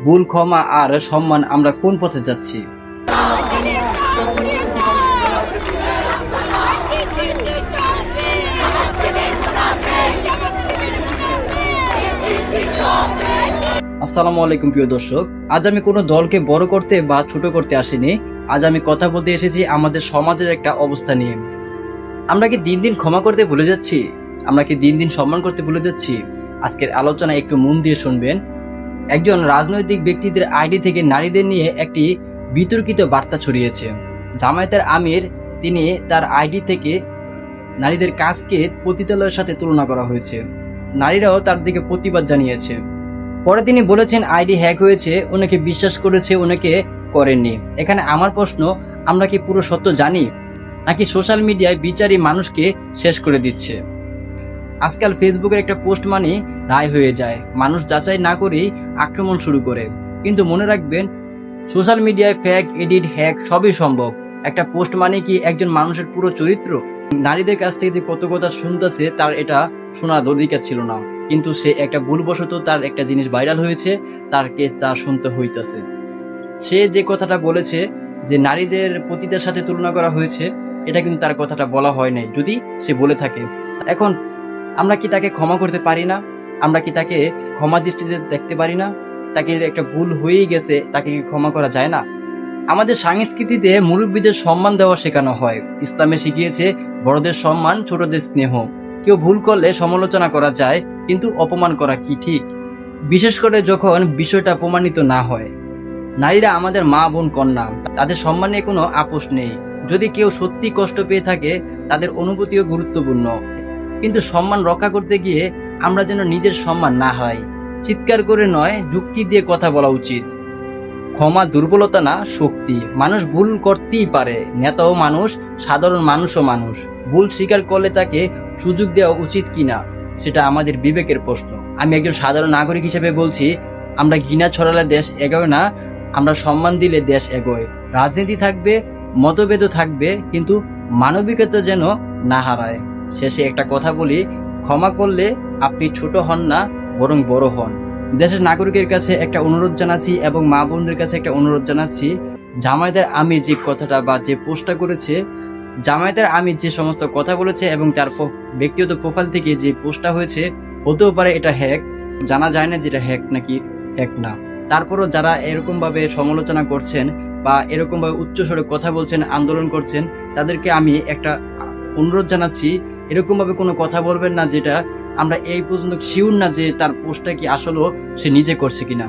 ভুল, ক্ষমা আর সম্মান, আমরা কোন পথে যাচ্ছি? আসসালামু আলাইকুম প্রিয় দর্শক, আজ আমি কোনো দলকে বড় করতে বা ছোট করতে আসিনি। আজ আমি কথা বলতে এসেছি আমাদের সমাজের একটা অবস্থা নিয়ে। আমরা কি দিন দিন ক্ষমা করতে ভুলে যাচ্ছি? আমরা কি দিন দিন সম্মান করতে ভুলে যাচ্ছি? আজকের আলোচনা একটু মন দিয়ে শুনবেন। একজন রাজনৈতিক ব্যক্তিদের আইডি থেকে নারীদের নিয়ে একটি বিতর্কিত বার্তা ছড়িয়েছে। জামায়াতের আমির, তিনি তার আইডি থেকে নারীদের কাজকে পতিতালয়ের সাথে তুলনা করা হয়েছে। নারীরাও তার দিকে প্রতিবাদ জানিয়েছে। পরে তিনি বলেছেন আইডি হ্যাক হয়েছে, অনেকে বিশ্বাস করেছে, অনেকে করেননি। এখানে আমার প্রশ্ন, আমরা কি পুরো সত্য জানি, নাকি সোশ্যাল মিডিয়ায় বিচারী মানুষকে শেষ করে দিচ্ছে? আজকাল ফেসবুকের একটা পোস্ট মানে রায় হয়ে যায়, মানুষ যাচাই না করেই আক্রমণ শুরু করে। কিন্তু মনে রাখবেন, সোশ্যাল মিডিয়ায় ফেক, এডিট, হ্যাক সবই সম্ভব। একটা পোস্ট মানে কি একজন মানুষের পুরো চরিত্র? নারীদের কাছ থেকে যে কত কথা শুনতেছে, তার এটা শোনার অধিকার ছিল না, কিন্তু সে একটা ভুলবশত তার একটা জিনিস ভাইরাল হয়েছে, তারকে তা শুনতে হইতেছে। সে যে কথাটা বলেছে যে নারীদের পতিতার সাথে তুলনা করা হয়েছে, এটা কিন্তু তার কথাটা বলা হয় নাই। যদি সে বলে থাকে, এখন আমরা কি তাকে ক্ষমা করতে পারি না? আমরা কি তাকে ক্ষমা দৃষ্টিতে দেখতে পারি না? তাকে একটা ভুল হয়েই গেছে, তাকে কি ক্ষমা করা যায় না? আমাদের সংস্কৃতিতে মুরব্বীদের সম্মান দেওয়া শেখানো হয়। ইসলামে শিখিয়েছে বড়দের সম্মান, ছোটদের স্নেহ। কেউ ভুল করলে সমালোচনা করা যায়, কিন্তু অপমান করা কি ঠিক? বিশেষ করে যখন বিষয়টা প্রমাণিত না হয়। নারীরা আমাদের মা, বোন, কন্যা, তাদের সম্মানে কোনো আপোষ নেই। যদি কেউ সত্যি কষ্ট পেয়ে থাকে, তাদের অনুভূতিও গুরুত্বপূর্ণ। কিন্তু সম্মান রক্ষা করতে গিয়ে আমরা যেন নিজের সম্মান না হারাই। চিৎকার করে নয়, যুক্তি দিয়ে কথা বলা উচিত। ক্ষমা দুর্বলতা না, শক্তি। মানুষ ভুল করতেই পারে, নেতাও মানুষ, সাধারণ মানুষও মানুষ। ভুল স্বীকার করলে তাকে সুযোগ দেওয়া উচিত কিনা, সেটা আমাদের বিবেকের প্রশ্ন। আমি একজন সাধারণ নাগরিক হিসেবে বলছি, আমরা ঘৃণা ছড়ালে দেশ এগোয় না, আমরা সম্মান দিলে দেশ এগোয়। রাজনীতি থাকবে, মতভেদও থাকবে, কিন্তু মানবিকতা যেন না হারায়। শেষে একটা কথা বলি, ক্ষমা করলে আপনি ছোট হন না, বরং বড় হন। দেশের নাগরিকের কাছে একটা অনুরোধ জানাচ্ছি এবং মা বোনদের কাছে একটা অনুরোধ জানাচ্ছি, জামায়াতের আমির যে কথাটা বা যে পোস্টটা করেছে, জামায়াতের আমির যে সমস্ত কথা বলেছে এবং তার ব্যক্তিগত প্রোফাইল থেকে যে পোস্টটা হয়েছে, হতেও পারে এটা হ্যাক, জানা যায় না যেটা হ্যাক নাকি হ্যাক না। তারপরও যারা এরকম ভাবে সমালোচনা করছেন বা এরকম ভাবে উচ্চস্বরে কথা বলছেন, আন্দোলন করছেন, তাদেরকে আমি একটা অনুরোধ জানাচ্ছি, এরকম ভাবে কোনো কথা বলবেন না যেটা আমরা এই পর্যন্ত শিওর না যে তার পোস্টটা কি আসলেও সে নিজে করছে কিনা।